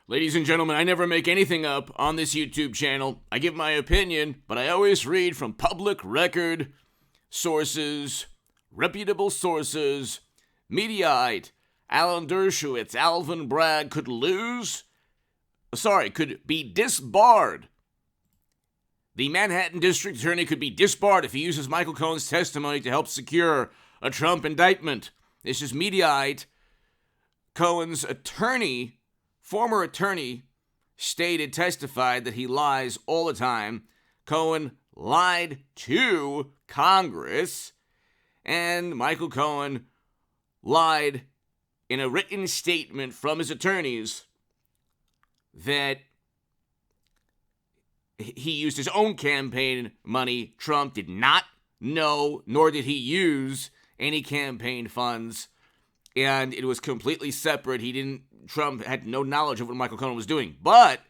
Ladies and gentlemen, I never make anything up on this YouTube channel. I give my opinion, but I always read from public record sources, reputable sources. Mediaite, Alan Dershowitz, Alvin, Bragg could be disbarred. The Manhattan District Attorney could be disbarred if he uses Michael Cohen's testimony to help secure a Trump indictment. This is Mediaite. Cohen's attorney, former attorney, testified that he lies all the time. Cohen lied to Congress, and Michael Cohen lied in a written statement from his attorneys that he used his own campaign money. Trump did not know, nor did he use any campaign funds, and it was completely separate. Trump had no knowledge of what Michael Cohen was doing. But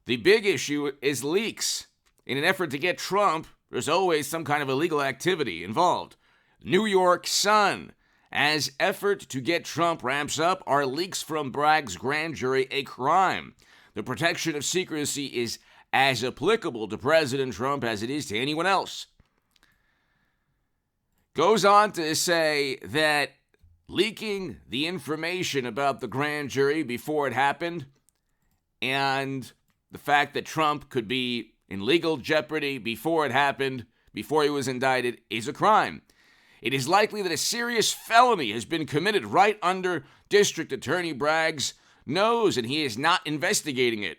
the big issue is leaks. In an effort to get Trump, there's always some kind of illegal activity involved. New York Sun, as effort to get Trump ramps up, are leaks from Bragg's grand jury a crime? The protection of secrecy is as applicable to President Trump as it is to anyone else. Goes on to say that leaking the information about the grand jury before it happened and the fact that Trump could be in legal jeopardy before it happened, before he was indicted, is a crime. It is likely that a serious felony has been committed right under District Attorney Bragg's nose, and he is not investigating it.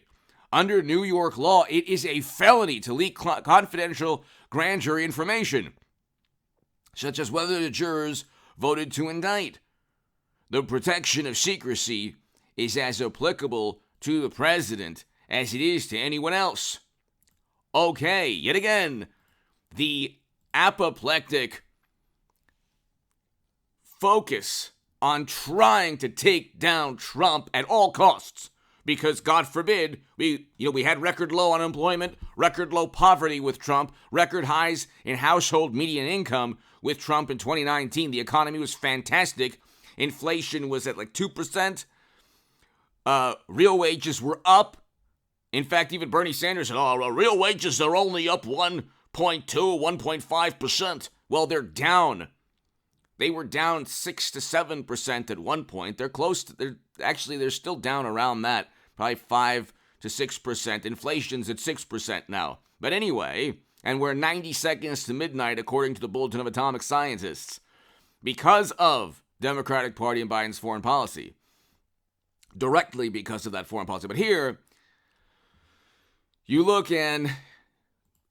Under New York law, it is a felony to leak confidential grand jury information, such as whether the jurors voted to indict. The protection of secrecy is as applicable to the president as it is to anyone else. Okay, yet again, the apoplectic focus on trying to take down Trump at all costs, because God forbid, we had record low unemployment, record low poverty with Trump, record highs in household median income with Trump in 2019. The economy was fantastic. Inflation was at like 2%. Real wages were up. In fact, even Bernie Sanders said, real wages are only up 1.2, 1.5%. Well, they're down. They were down 6 to 7% at one point. They're still down around that, probably 5 to 6%. Inflation's at 6% now. But anyway, and we're 90 seconds to midnight, according to the Bulletin of Atomic Scientists, because of Democratic Party and Biden's foreign policy. Directly because of that foreign policy. But here, you look and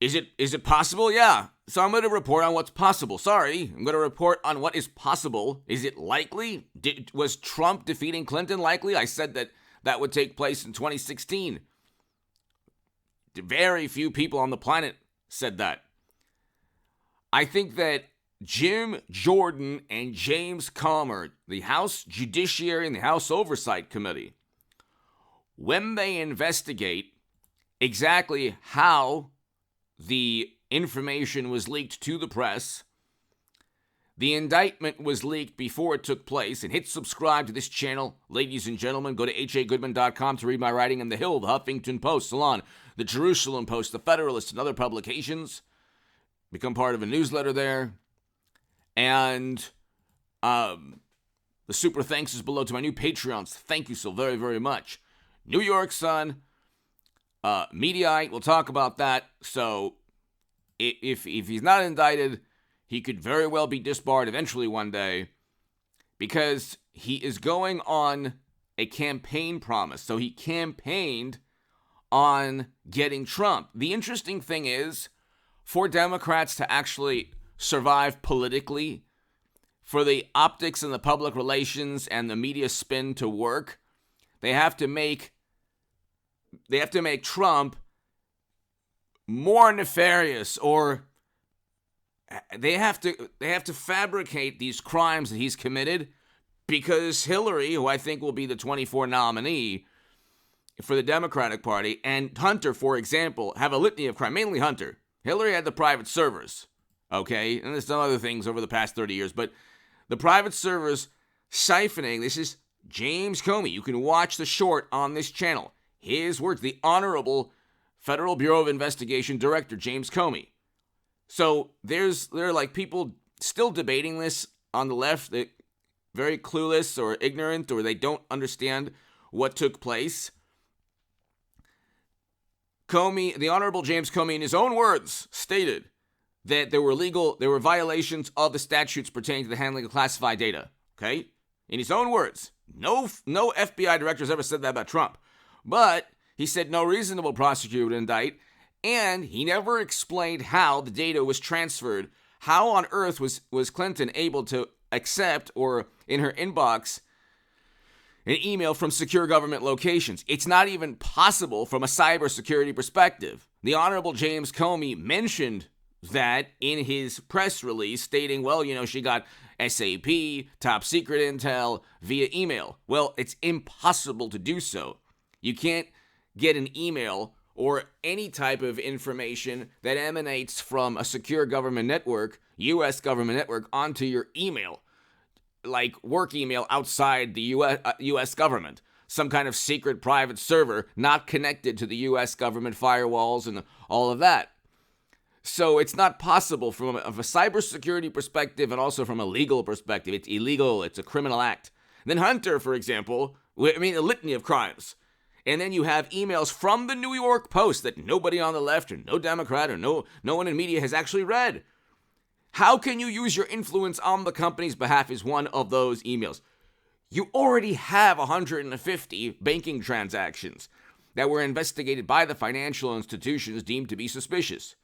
is it possible? Yeah. So I'm going to report on what's possible. I'm going to report on what is possible. Is it likely? Was Trump defeating Clinton likely? I said that would take place in 2016. Very few people on the planet said that. I think that Jim Jordan and James Comer, the House Judiciary and the House Oversight Committee, when they investigate exactly how the information was leaked to the press, the indictment was leaked before it took place, and hit subscribe to this channel, ladies and gentlemen. Go to hagoodman.com to read my writing in The Hill, The Huffington Post, Salon, The Jerusalem Post, The Federalist, and other publications. Become part of a newsletter there. And the super thanks is below to my new Patreons. Thank you so very, very much. New York Sun, Mediaite, we'll talk about that. So if he's not indicted, he could very well be disbarred eventually one day, because he is going on a campaign promise. So he campaigned on getting Trump. The interesting thing is, for Democrats to actually survive politically, for the optics and the public relations and the media spin to work, they have to make Trump more nefarious, or they have to fabricate these crimes that he's committed, because Hillary, who I think will be the 24 nominee for the Democratic Party, and Hunter, for example, have a litany of crime, mainly Hunter. Hillary had the private servers, okay? And there's some other things over the past 30 years, but the private servers siphoning, this is James Comey, you can watch the short on this channel. His words, the Honorable Federal Bureau of Investigation Director, James Comey. So there are like people still debating this on the left that very clueless or ignorant, or they don't understand what took place. Comey, the Honorable James Comey, in his own words, stated that there were violations of the statutes pertaining to the handling of classified data. Okay? In his own words. No FBI director's ever said that about Trump. But he said no reasonable prosecutor would indict, and he never explained how the data was transferred. How on earth was Clinton able to accept, or in her inbox, an email from secure government locations? It's not even possible from a cybersecurity perspective. The Honorable James Comey mentioned that in his press release, stating, well, she got SAP, top secret intel via email. Well, it's impossible to do so. You can't get an email or any type of information that emanates from a secure government network, U.S. government network, onto your email, like work email outside the U.S. government, some kind of secret private server not connected to the U.S. government firewalls and all of that. So it's not possible from a cybersecurity perspective, and also from a legal perspective. It's illegal. It's a criminal act. Then Hunter, for example, a litany of crimes. And then you have emails from the New York Post that nobody on the left, or no Democrat, or no one in media has actually read. How can you use your influence on the company's behalf is one of those emails. You already have 150 banking transactions that were investigated by the financial institutions deemed to be suspicious.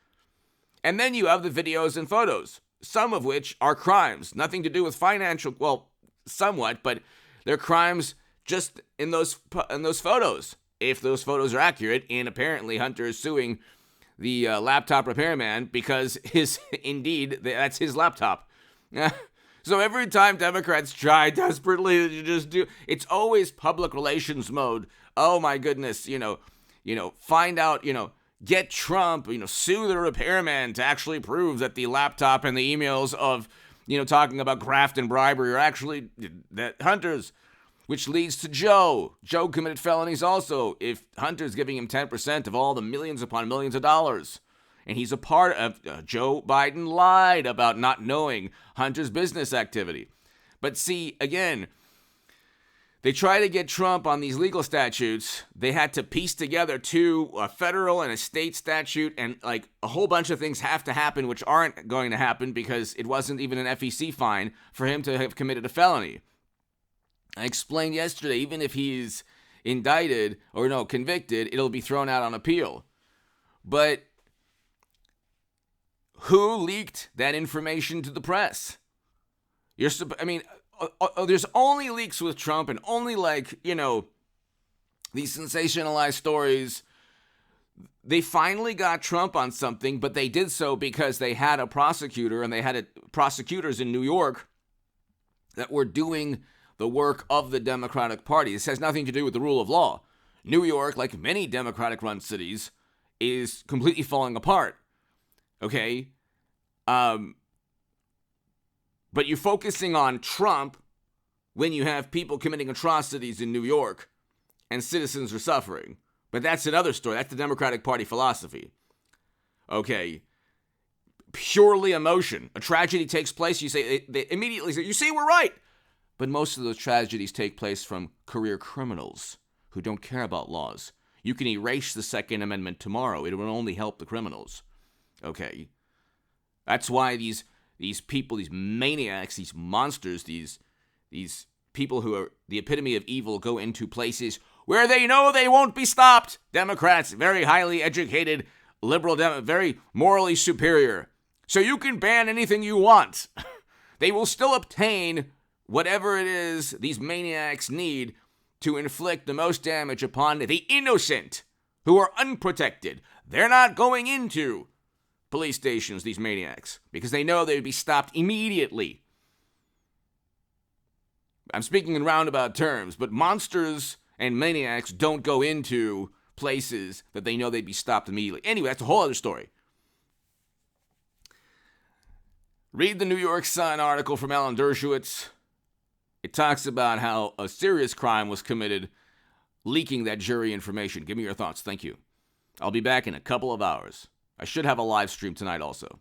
And then you have the videos and photos, some of which are crimes, nothing to do with financial, well, somewhat, but they're crimes just in those photos, if those photos are accurate. And apparently Hunter is suing the laptop repairman because that's his laptop. So every time Democrats try desperately to just do, it's always public relations mode. Oh my goodness, find out, get Trump, sue the repairman to actually prove that the laptop and the emails of, talking about graft and bribery are actually that Hunter's, which leads to Joe. Joe committed felonies also if Hunter's giving him 10% of all the millions upon millions of dollars. And he's a part of, Joe Biden lied about not knowing Hunter's business activity. But see, again, they try to get Trump on these legal statutes. They had to piece together a federal and a state statute, and like a whole bunch of things have to happen which aren't going to happen because it wasn't even an FEC fine for him to have committed a felony. I explained yesterday, even if he's indicted or convicted, it'll be thrown out on appeal. But who leaked that information to the press? There's only leaks with Trump, and only these sensationalized stories. They finally got Trump on something, but they did so because they had a prosecutor, and they had prosecutors in New York that were doing the work of the Democratic Party. This has nothing to do with the rule of law. New York, like many Democratic-run cities, is completely falling apart. Okay? But you're focusing on Trump when you have people committing atrocities in New York and citizens are suffering. But that's another story. That's the Democratic Party philosophy. Okay. Purely emotion. A tragedy takes place, they immediately say, you see, we're right. But most of those tragedies take place from career criminals who don't care about laws. You can erase the Second Amendment tomorrow. It will only help the criminals. Okay. That's why these people, these maniacs, these monsters, these people who are the epitome of evil go into places where they know they won't be stopped. Democrats, very highly educated, liberal, very morally superior. So you can ban anything you want. They will still obtain whatever it is these maniacs need to inflict the most damage upon the innocent who are unprotected. They're not going into police stations, these maniacs, because they know they would be stopped immediately. I'm speaking in roundabout terms, but monsters and maniacs don't go into places that they know they'd be stopped immediately. Anyway, that's a whole other story. Read the New York Sun article from Alan Dershowitz. It talks about how a serious crime was committed, leaking that jury information. Give me your thoughts. Thank you. I'll be back in a couple of hours. I should have a live stream tonight also.